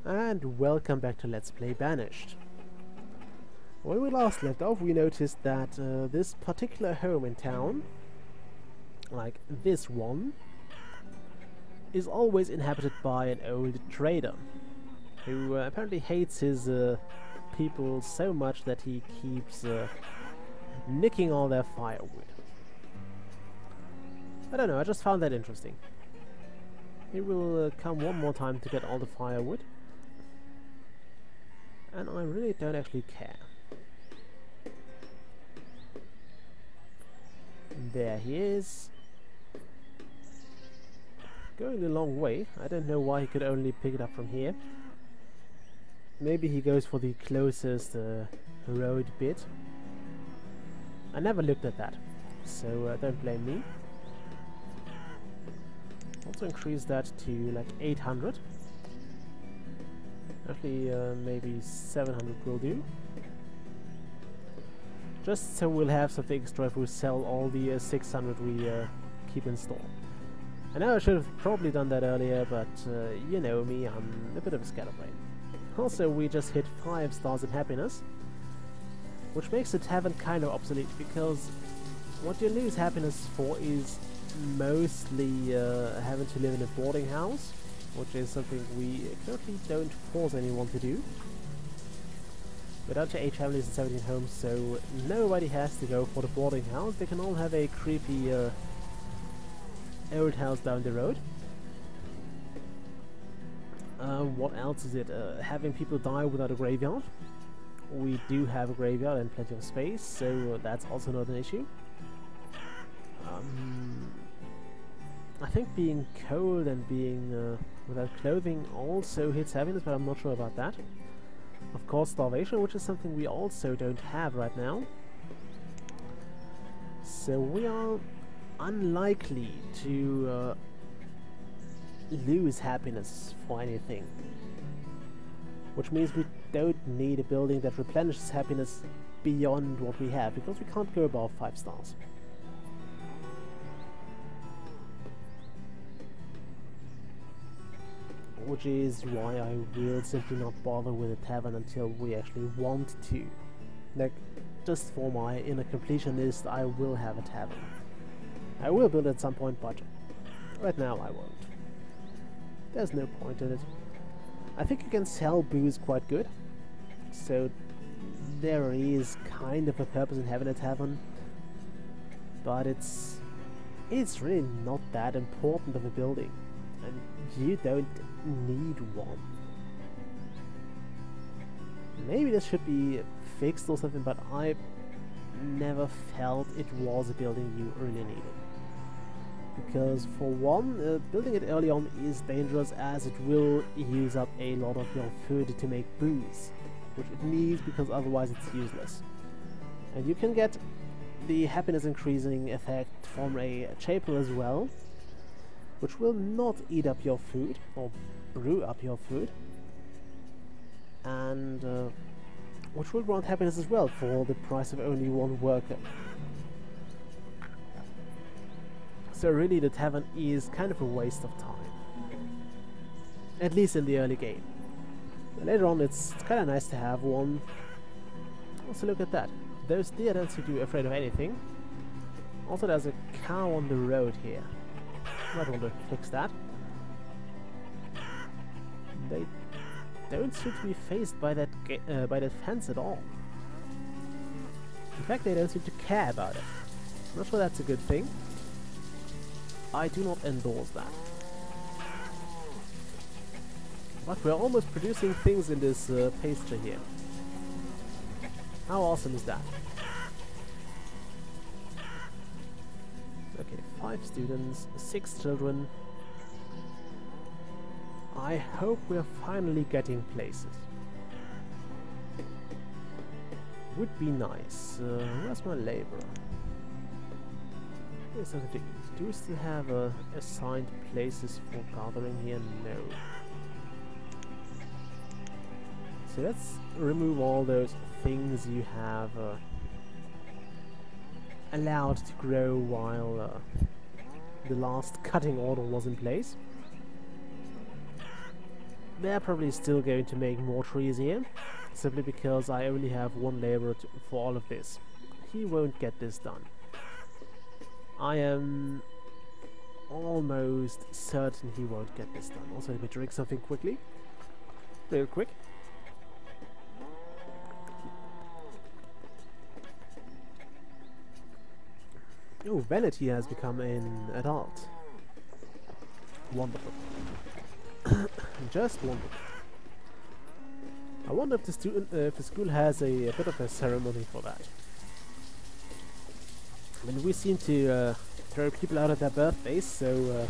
And welcome back to Let's Play Banished. When we last left off, we noticed that this particular home in town, like this one, is always inhabited by an old trader who apparently hates his people so much that he keeps nicking all their firewood. I don't know, I just found that interesting. He will come one more time to get all the firewood, and I really don't actually care. There he is. Going a long way. I don't know why he could only pick it up from here. Maybe he goes for the closest road bit. I never looked at that, so don't blame me. Also increase that to like 800. Actually, maybe 700 will do. Just so we'll have something extra if we sell all the 600 we keep in store. I know I should have probably done that earlier, but you know me, I'm a bit of a scatterbrain. Also, we just hit 5 stars in happiness, which makes the tavern kind of obsolete, because what you lose happiness for is mostly having to live in a boarding house, which is something we currently don't force anyone to do. We're down to 8 families and 17 homes, so nobody has to go for the boarding house. They can all have a creepy old house down the road. What else is it? Having people die without a graveyard. We do have a graveyard and plenty of space, so that's also not an issue. I think being cold and being without clothing also hits happiness, but I'm not sure about that. Of course, starvation, which is something we also don't have right now. So we are unlikely to lose happiness for anything. Which means we don't need a building that replenishes happiness beyond what we have, because we can't go above 5 stars. Which is why I will simply not bother with a tavern until we actually want to. Like, just for my inner completionist, I will have a tavern. I will build it at some point, but right now I won't. There's no point in it. I think you can sell booze quite good, so there is kind of a purpose in having a tavern, but it's really not that important of a building, and you don't need one. Maybe this should be fixed or something, but I never felt it was a building you really needed. Because for one, building it early on is dangerous, as it will use up a lot of your food to make booze, which it needs because otherwise it's useless. And you can get the happiness increasing effect from a chapel as well, which will not eat up your food, or brew up your food, and which will grant happiness as well for the price of only 1 worker. So really the tavern is kind of a waste of time, at least in the early game. Later on it's kind of nice to have one. Also look at that, those deer don't seem to be afraid of anything. Also there's a cow on the road here. Might want to fix that. They don't seem to be faced by that fence at all. In fact, they don't seem to care about it. Not sure that's a good thing. I do not endorse that. But we're almost producing things in this pasture here. How awesome is that? Okay, 5 students, 6 children. I hope we're finally getting places. Would be nice. Where's my laborer? There's something to eat. Do we still have assigned places for gathering here? No. So let's remove all those things you have allowed to grow while the last cutting order was in place. they're probably still going to make more trees here, simply because I only have one laborer for all of this. He won't get this done. I am almost certain he won't get this done. Also, let me drink something quickly. Real quick. Oh, vanity has become an adult. Wonderful. Just wonderful. I wonder if the school has a bit of a ceremony for that. I mean, we seem to throw people out at their birthdays, so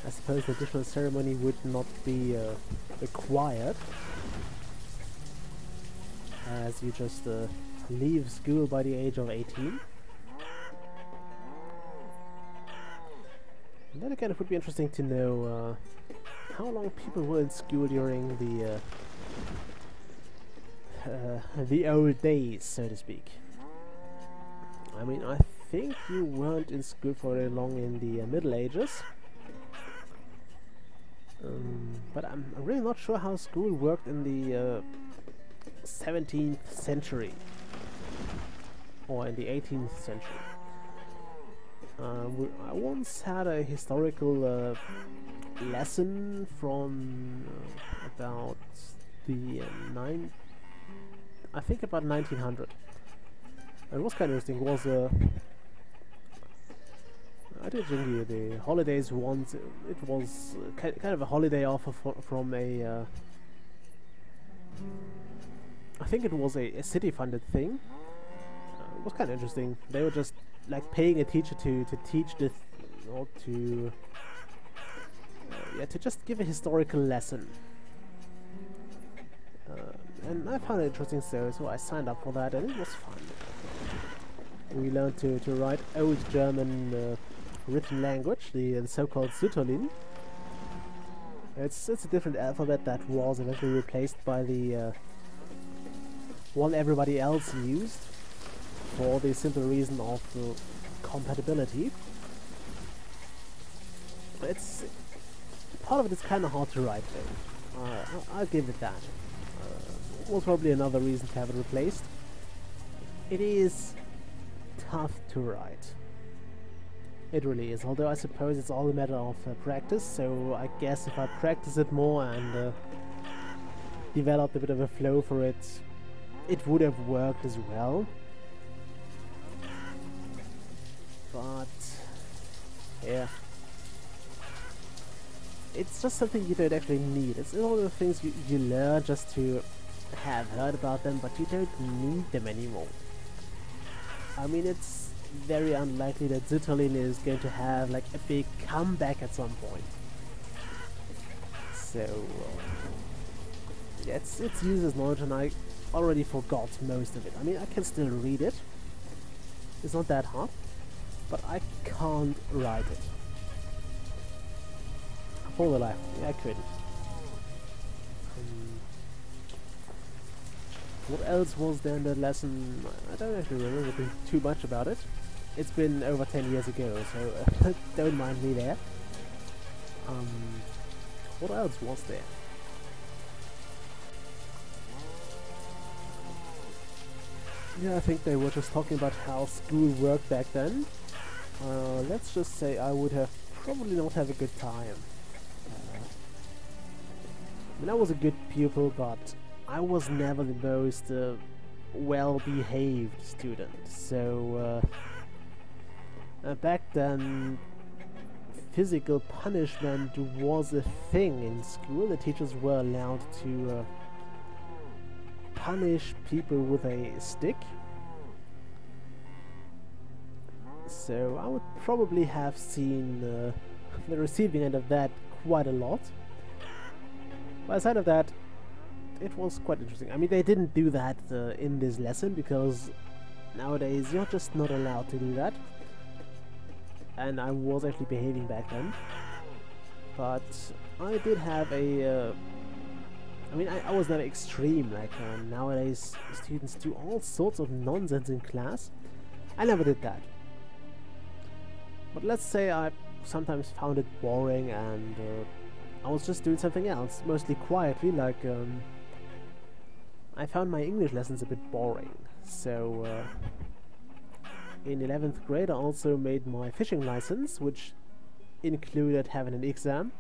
I suppose an additional ceremony would not be required, as you just leave school by the age of 18. And then again, it would be interesting to know how long people were in school during the old days, so to speak. I mean, I think you weren't in school for very long in the Middle Ages. But I'm really not sure how school worked in the 17th century or in the 18th century. I once had a historical lesson from about the I think about 1900. It was kind of interesting. It was I did during the holidays once. It was kind of a holiday offer from a I think it was a city-funded thing. It was kind of interesting. They were just like paying a teacher to teach this, or to yeah, to just give a historical lesson. And I found it interesting, so I signed up for that, and it was fun. We learned to write Old German written language, the so-called Sütterlin. It's a different alphabet that was eventually replaced by the one everybody else used, for the simple reason of compatibility. It's part of it is kind of hard to write, though. I'll give it that. Was probably another reason to have it replaced. It is tough to write. It really is, although I suppose it's all a matter of practice, so I guess if I practice it more and developed a bit of a flow for it, it would have worked as well. But yeah, it's just something you don't actually need. It's one of the things you learn just to have heard about them, but you don't need them anymore. I mean, it's very unlikely that Sütterlin is going to have like a big comeback at some point. So yeah, it's useless knowledge, and I already forgot most of it. I mean, I can still read it. It's not that hard, but I can't write it. For the life of me, I couldn't. What else was there in that lesson? I don't actually remember too much about it. It's been over 10 years ago, so don't mind me there. What else was there? Yeah, I think they were just talking about how school worked back then. Let's just say I would have probably not had a good time. I mean, I was a good pupil, but I was never the most well-behaved student. So back then, physical punishment was a thing in school. The teachers were allowed to punish people with a stick. So I would probably have seen the receiving end of that quite a lot. But aside of that, it was quite interesting. I mean, they didn't do that in this lesson, because nowadays you're just not allowed to do that. And I was actually behaving back then. But I did have a... I mean, I was never extreme, like nowadays students do all sorts of nonsense in class. I never did that. But let's say I sometimes found it boring and I was just doing something else, mostly quietly, like I found my English lessons a bit boring, so in 11th grade I also made my fishing license, which included having an exam.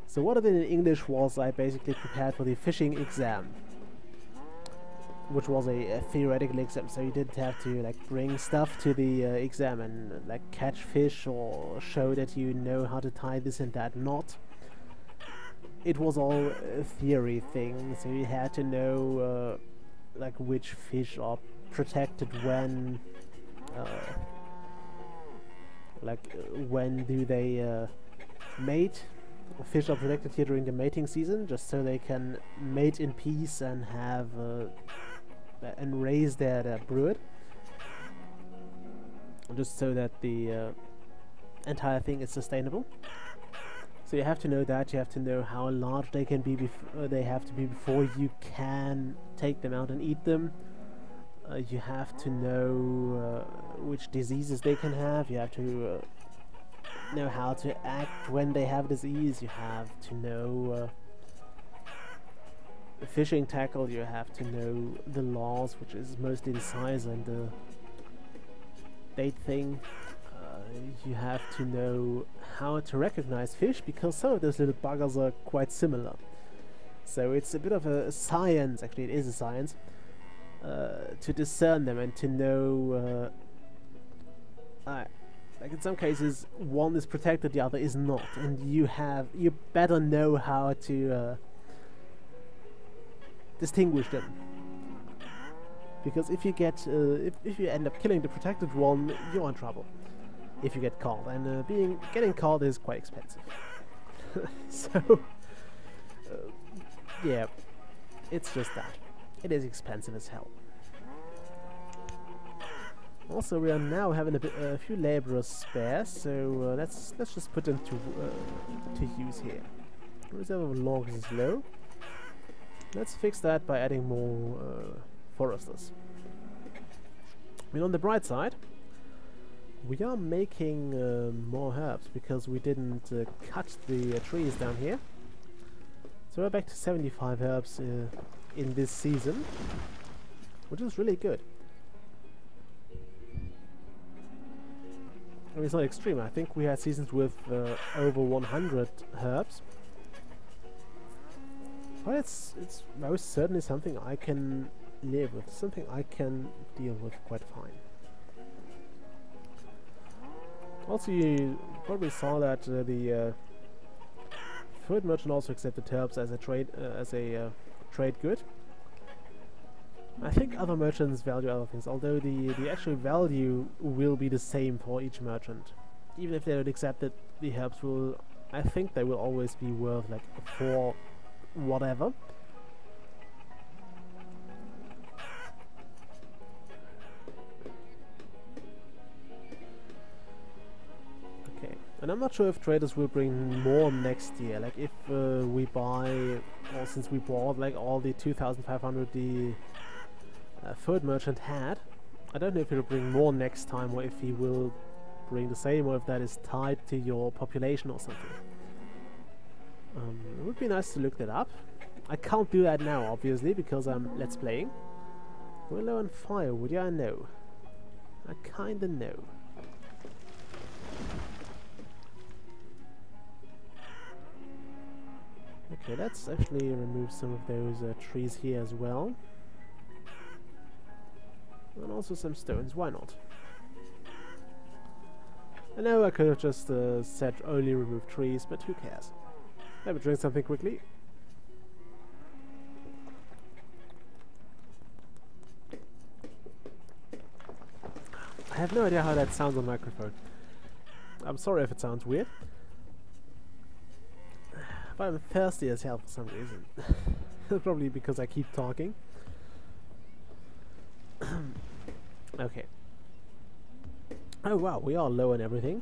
So what I did in English was I basically prepared for the fishing exam, which was a theoretical exam, so you didn't have to like bring stuff to the exam and like catch fish or show that you know how to tie this and that knot. It was all a theory thing, so you had to know like which fish are protected when, when do they mate. Fish are protected here during the mating season, just so they can mate in peace and have and raise their brood, just so that the entire thing is sustainable. So you have to know that, you have to know how large they can be they have to be before you can take them out and eat them. You have to know which diseases they can have, you have to know how to act when they have disease, you have to know the fishing tackle, you have to know the laws, which is mostly the size and the bait thing. You have to know how to recognize fish, because some of those little buggers are quite similar. So it's a bit of a science, actually it is a science, to discern them and to know, like in some cases one is protected, the other is not, and you better know how to distinguish them. Because if you get, if you end up killing the protected one, you're in trouble. If you get caught, and getting caught is quite expensive. So, yeah, it's just that. It is expensive as hell. Also, we are now having a few laborers spare, so let's just put them to use here. Reserve of logs is low. Let's fix that by adding more foresters. I mean, on the bright side, we are making more herbs because we didn't cut the trees down here. So we're back to 75 herbs in this season, which is really good. I mean, it's not extreme. I think we had seasons with over 100 herbs. But it's most certainly something I can live with, something I can deal with quite fine. Also, you probably saw that the food merchant also accepted herbs as a trade good. I think other merchants value other things, although the actual value will be the same for each merchant. Even if they don't accept it, the herbs will, I think they will always be worth like 4 whatever. And I'm not sure if traders will bring more next year, like if we buy, or since we bought like all the 2,500 the food merchant had, I don't know if he'll bring more next time or if he will bring the same, or if that is tied to your population or something. It would be nice to look that up. I can't do that now, obviously, because I'm let's playing. We're low on firewood, yeah I know. I kinda know. Okay, let's actually remove some of those trees here as well. And also some stones, why not? I know I could have just said only remove trees, but who cares? Let me drink something quickly. I have no idea how that sounds on microphone. I'm sorry if it sounds weird. But I'm thirsty as hell for some reason. Probably because I keep talking. Okay. Oh wow, we are low on everything.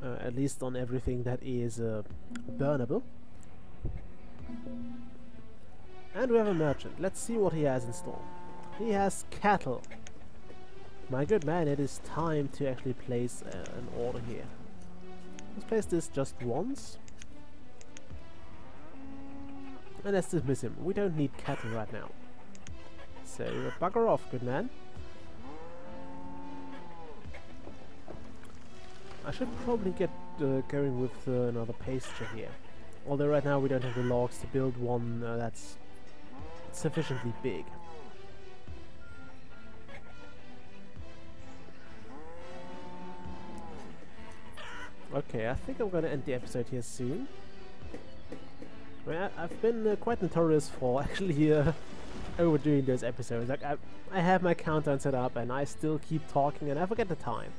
At least on everything that is burnable. And we have a merchant. Let's see what he has in store. He has cattle. My good man, it is time to actually place an order here. Let's place this just once. And let's dismiss him. We don't need cattle right now. So, bugger off, good man. I should probably get going with another pasture here. Although right now we don't have the logs to build one that's sufficiently big. Okay, I think I'm gonna end the episode here soon. I mean, I've been quite notorious for actually overdoing those episodes. Like I have my countdown set up and I still keep talking and I forget the time.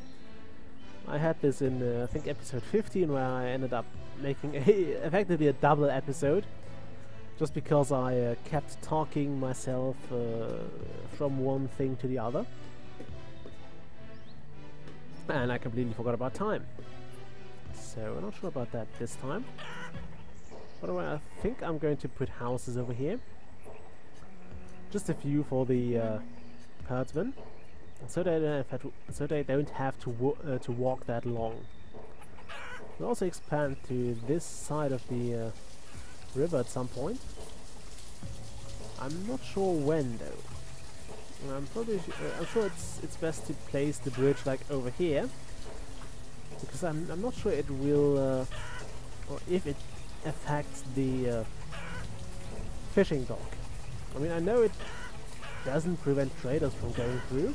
I had this in I think episode 15 where I ended up making effectively a double episode just because I kept talking myself from one thing to the other and I completely forgot about time. So I'm not sure about that this time. By the way, I think I'm going to put houses over here. Just a few for the herdsmen, so they don't have to walk that long. We'll also expand to this side of the river at some point. I'm not sure when though. I'm sure it's best to place the bridge like over here, because I'm not sure it will or if it affects the fishing dock. I mean, I know it doesn't prevent traders from going through,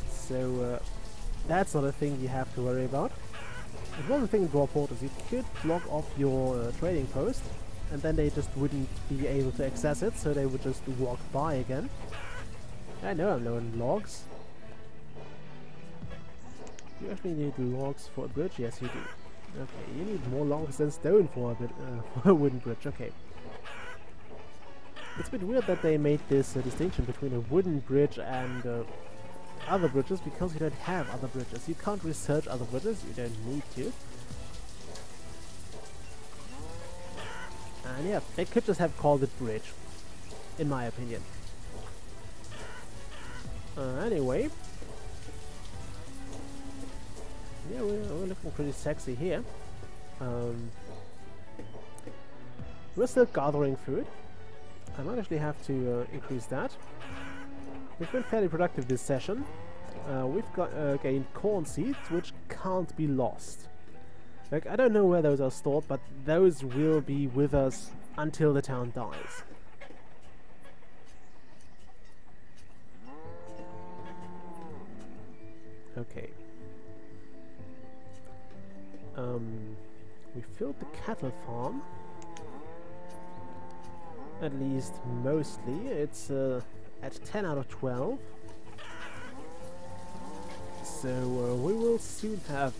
so that's not a thing you have to worry about. There's one thing in Dwarf Fortress: you could block off your trading post, and then they just wouldn't be able to access it, so they would just walk by again. I know I'm low on logs. You actually need logs for a bridge? Yes, you do. Okay, you need more logs than stone for a wooden bridge. Okay. It's a bit weird that they made this distinction between a wooden bridge and other bridges, because you don't have other bridges. You can't research other bridges, you don't need to. And yeah, they could just have called it bridge, in my opinion. Anyway. Yeah, we're looking pretty sexy here. We're still gathering food. I might actually have to increase that. We've been fairly productive this session. We've got gained corn seeds, which can't be lost. Like, I don't know where those are stored, but those will be with us until the town dies. Okay. We filled the cattle farm. At least mostly. It's at 10 out of 12. So we will soon have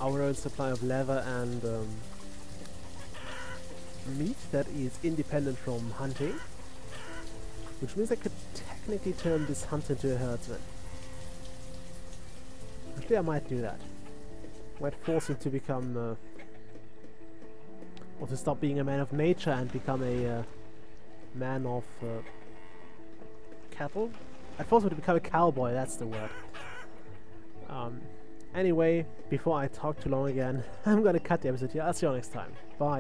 our own supply of leather and meat that is independent from hunting. Which means I could technically turn this hunt into a herdsman. Actually, I might do that. Might force him to become or to stop being a man of nature and become a man of cattle. I'd force him to become a cowboy, that's the word. Anyway, before I talk too long again, I'm gonna cut the episode here. I'll see you all next time. Bye.